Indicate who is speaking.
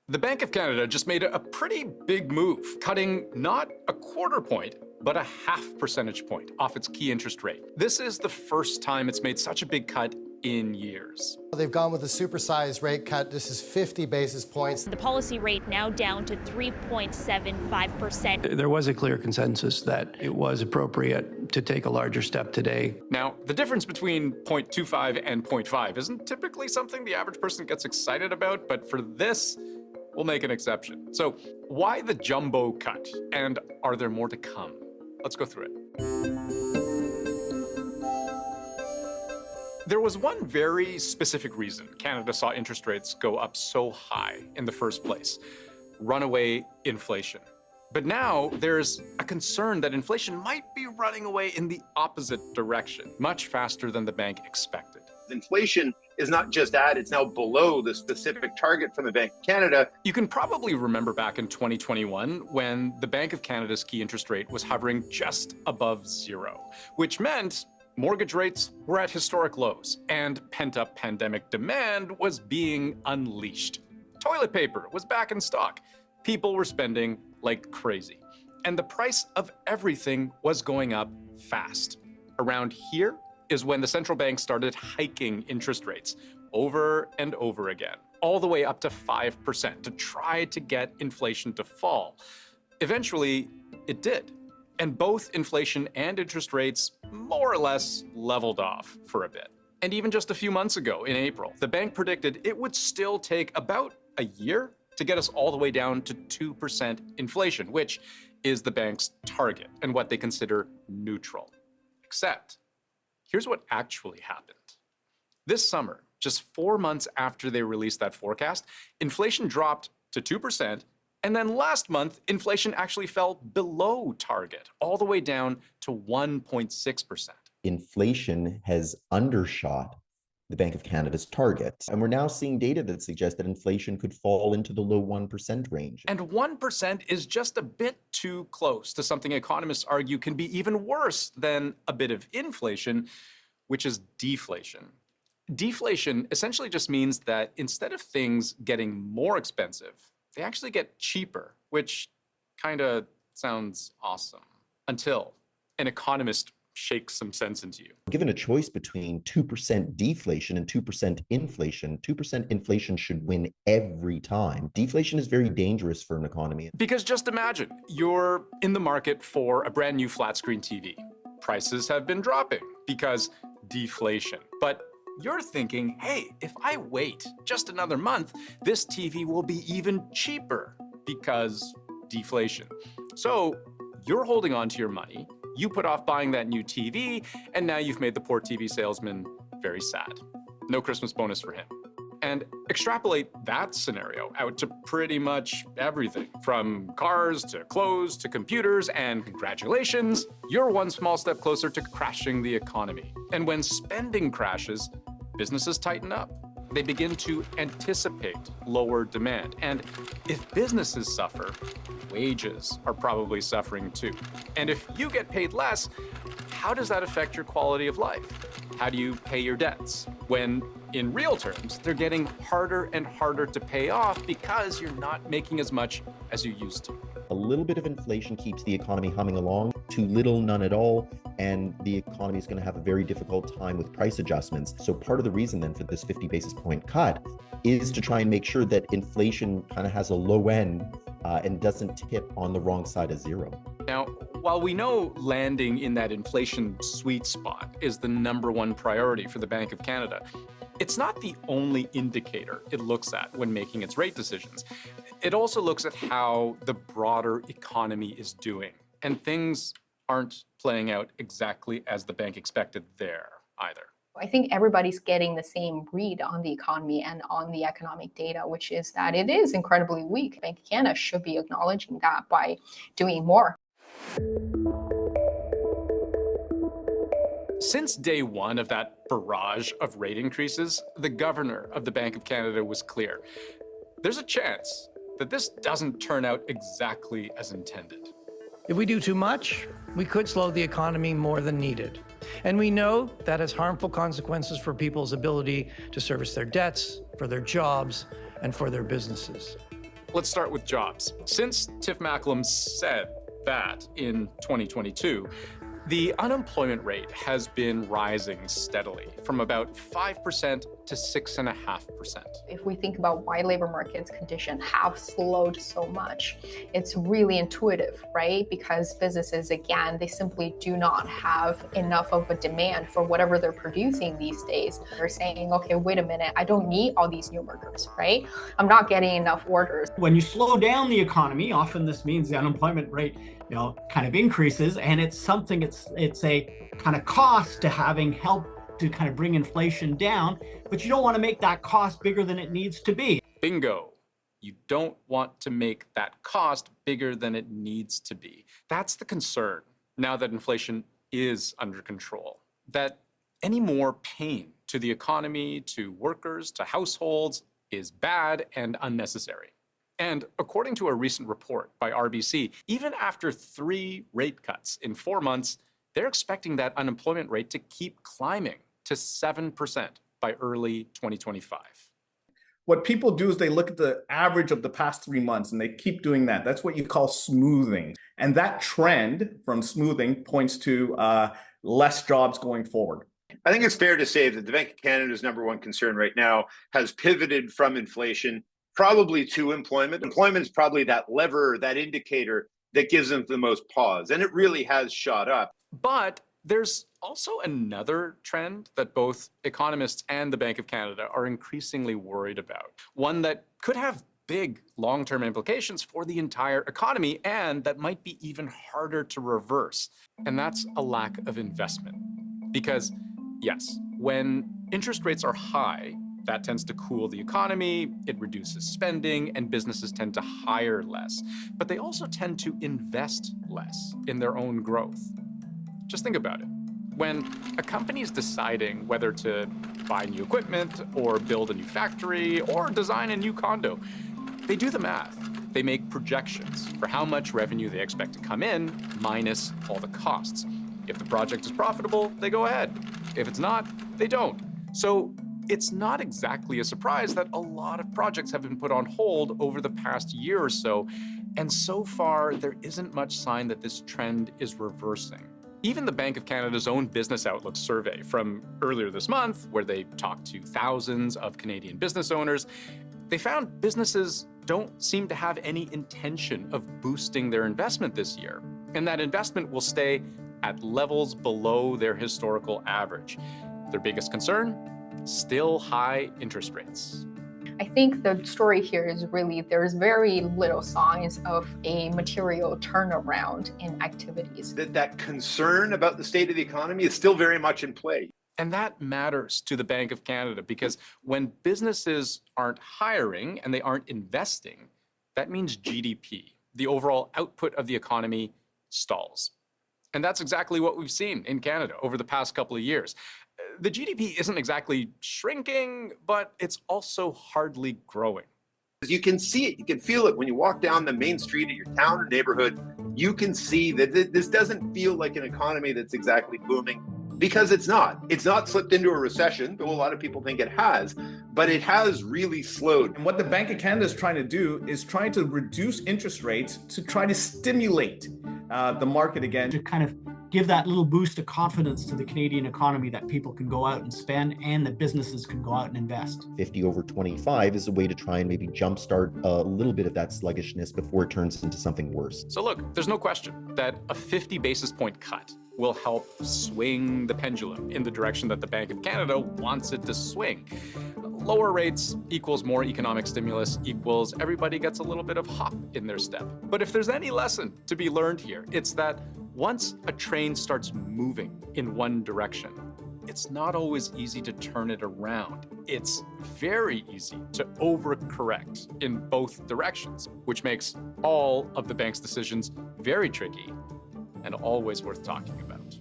Speaker 1: The Bank of Canada just made a pretty big move, cutting not a quarter point, but a half percentage point off its key interest rate. This is the first time it's made such a big cut in years.
Speaker 2: They've gone with a supersized rate cut. This is 50 basis points.
Speaker 3: The policy rate now down to 3.75%.
Speaker 4: There was a clear consensus that it was appropriate to take a larger step today.
Speaker 1: Now, the difference between 0.25 and 0.5 isn't typically something the average person gets excited about, but for this, we'll make an exception. So why the jumbo cut? And are there more to come? Let's go through it. There was one very specific reason Canada saw interest rates go up so high in the first place: runaway inflation. But now there's a concern that inflation might be running away in the opposite direction, much faster than the bank expected.
Speaker 5: Inflation is not just at, it's now below the specific target from the Bank of Canada.
Speaker 1: You can probably remember back in 2021 when the Bank of Canada's key interest rate was hovering just above zero, which meant mortgage rates were at historic lows and pent-up pandemic demand was being unleashed. Toilet paper was back in stock. People were spending like crazy. And the price of everything was going up fast. Around here is when the central bank started hiking interest rates over and over again, all the way up to 5% to try to get inflation to fall. Eventually, it did. And both inflation and interest rates more or less leveled off for a bit. And even just a few months ago, in April, the bank predicted it would still take about a year to get us all the way down to 2% inflation, which is the bank's target and what they consider neutral. Except, here's what actually happened. This summer, just 4 months after they released that forecast, inflation dropped to 2%, and then last month, inflation actually fell below target, all the way down to 1.6%.
Speaker 6: Inflation has undershot the Bank of Canada's target. And we're now seeing data that suggests that inflation could fall into the low 1% range.
Speaker 1: And 1% is just a bit too close to something economists argue can be even worse than a bit of inflation, which is deflation. Deflation essentially just means that instead of things getting more expensive, they actually get cheaper, which kind of sounds awesome, until an economist shakes some sense into you.
Speaker 6: Given a choice between 2% deflation and 2% inflation, 2% inflation should win every time. Deflation is very dangerous for an economy.
Speaker 1: Because just imagine, you're in the market for a brand new flat screen TV. Prices have been dropping because deflation. But you're thinking, hey, if I wait just another month, this TV will be even cheaper because deflation. So you're holding on to your money, you put off buying that new TV, and now you've made the poor TV salesman very sad. No Christmas bonus for him. And extrapolate that scenario out to pretty much everything, from cars to clothes to computers, and congratulations, you're one small step closer to crashing the economy. And when spending crashes, businesses tighten up. They begin to anticipate lower demand. And if businesses suffer, wages are probably suffering too. And if you get paid less, how does that affect your quality of life? How do you pay your debts when, in real terms, they're getting harder and harder to pay off because you're not making as much as you used to?
Speaker 6: A little bit of inflation keeps the economy humming along. Too little, none at all, and the economy is going to have a very difficult time with price adjustments. So part of the reason then for this 50 basis point cut is to try and make sure that inflation kind of has a low end and doesn't tip on the wrong side of zero.
Speaker 1: Now, while we know landing in that inflation sweet spot is the #1 priority for the Bank of Canada, it's not the only indicator it looks at when making its rate decisions. It also looks at how the broader economy is doing. And things aren't playing out exactly as the bank expected there either.
Speaker 7: I think everybody's getting the same read on the economy and on the economic data, which is that it is incredibly weak. Bank of Canada should be acknowledging that by doing more.
Speaker 1: Since day one of that barrage of rate increases, the governor of the Bank of Canada was clear. There's a chance that this doesn't turn out exactly as intended.
Speaker 4: If we do too much, we could slow the economy more than needed. And we know that has harmful consequences for people's ability to service their debts, for their jobs, and for their businesses.
Speaker 1: let's start with jobs. Since Tiff Macklem said that in 2022, the unemployment rate has been rising steadily from about 5% to 6.5%.
Speaker 7: If we think about why labor markets condition have slowed so much, it's really intuitive, right? Because businesses, again, they simply do not have enough of a demand for whatever they're producing these days. They're saying, okay, wait a minute, I don't need all these new workers, right? I'm not getting enough orders.
Speaker 8: When you slow down the economy, often this means the unemployment rate, kind of increases, and it's something, it's a kind of cost to having help to kind of bring inflation down, but you don't want to make that cost bigger than it needs to be.
Speaker 1: Bingo. You don't want to make that cost bigger than it needs to be. That's the concern now that inflation is under control, that any more pain to the economy, to workers, to households is bad and unnecessary. And according to a recent report by RBC, even after 3 rate cuts in 4 months, they're expecting that unemployment rate to keep climbing to 7% by early 2025.
Speaker 9: What people do is they look at the average of the past 3 months and they keep doing that. That's what you call smoothing. And that trend from smoothing points to less jobs going forward.
Speaker 5: I think it's fair to say that the Bank of Canada's number one concern right now has pivoted from inflation probably to employment. Employment is probably that lever, that indicator that gives them the most pause, and it really has shot up.
Speaker 1: But there's also another trend that both economists and the Bank of Canada are increasingly worried about, one that could have big long-term implications for the entire economy and that might be even harder to reverse, and that's a lack of investment. Because, yes, when interest rates are high, that tends to cool the economy, it reduces spending, and businesses tend to hire less. But they also tend to invest less in their own growth. Just think about it. When a company is deciding whether to buy new equipment or build a new factory or design a new condo, they do the math. They make projections for how much revenue they expect to come in minus all the costs. If the project is profitable, they go ahead. If it's not, they don't. So it's not exactly a surprise that a lot of projects have been put on hold over the past year or so, and so far there isn't much sign that this trend is reversing. Even the Bank of Canada's own Business Outlook survey from earlier this month, where they talked to thousands of Canadian business owners, they found businesses don't seem to have any intention of boosting their investment this year, and that investment will stay at levels below their historical average. Their biggest concern? Still high interest rates.
Speaker 7: I think the story here is really there's very little signs of a material turnaround in activities.
Speaker 5: That concern about the state of the economy is still very much in play.
Speaker 1: And that matters to the Bank of Canada because when businesses aren't hiring and they aren't investing, that means GDP, the overall output of the economy, stalls. And that's exactly what we've seen in Canada over the past couple of years. The GDP isn't exactly shrinking, but it's also hardly growing.
Speaker 5: You can see it, you can feel it when you walk down the main street of your town or neighborhood. You can see that this doesn't feel like an economy that's exactly booming, because it's not. It's not slipped into a recession, though a lot of people think it has, but it has really slowed.
Speaker 9: And what the Bank of Canada is trying to do is trying to reduce interest rates to try to stimulate the market again.
Speaker 8: To kind of give that little boost of confidence to the Canadian economy that people can go out and spend and that businesses can go out and invest.
Speaker 6: 50 over 25 is a way to try and maybe jumpstart a little bit of that sluggishness before it turns into something worse.
Speaker 1: So look, there's no question that a 50 basis point cut will help swing the pendulum in the direction that the Bank of Canada wants it to swing. Lower rates equals more economic stimulus equals everybody gets a little bit of hop in their step. But if there's any lesson to be learned here, it's that once a train starts moving in one direction, it's not always easy to turn it around. It's very easy to overcorrect in both directions, which makes all of the bank's decisions very tricky and always worth talking about.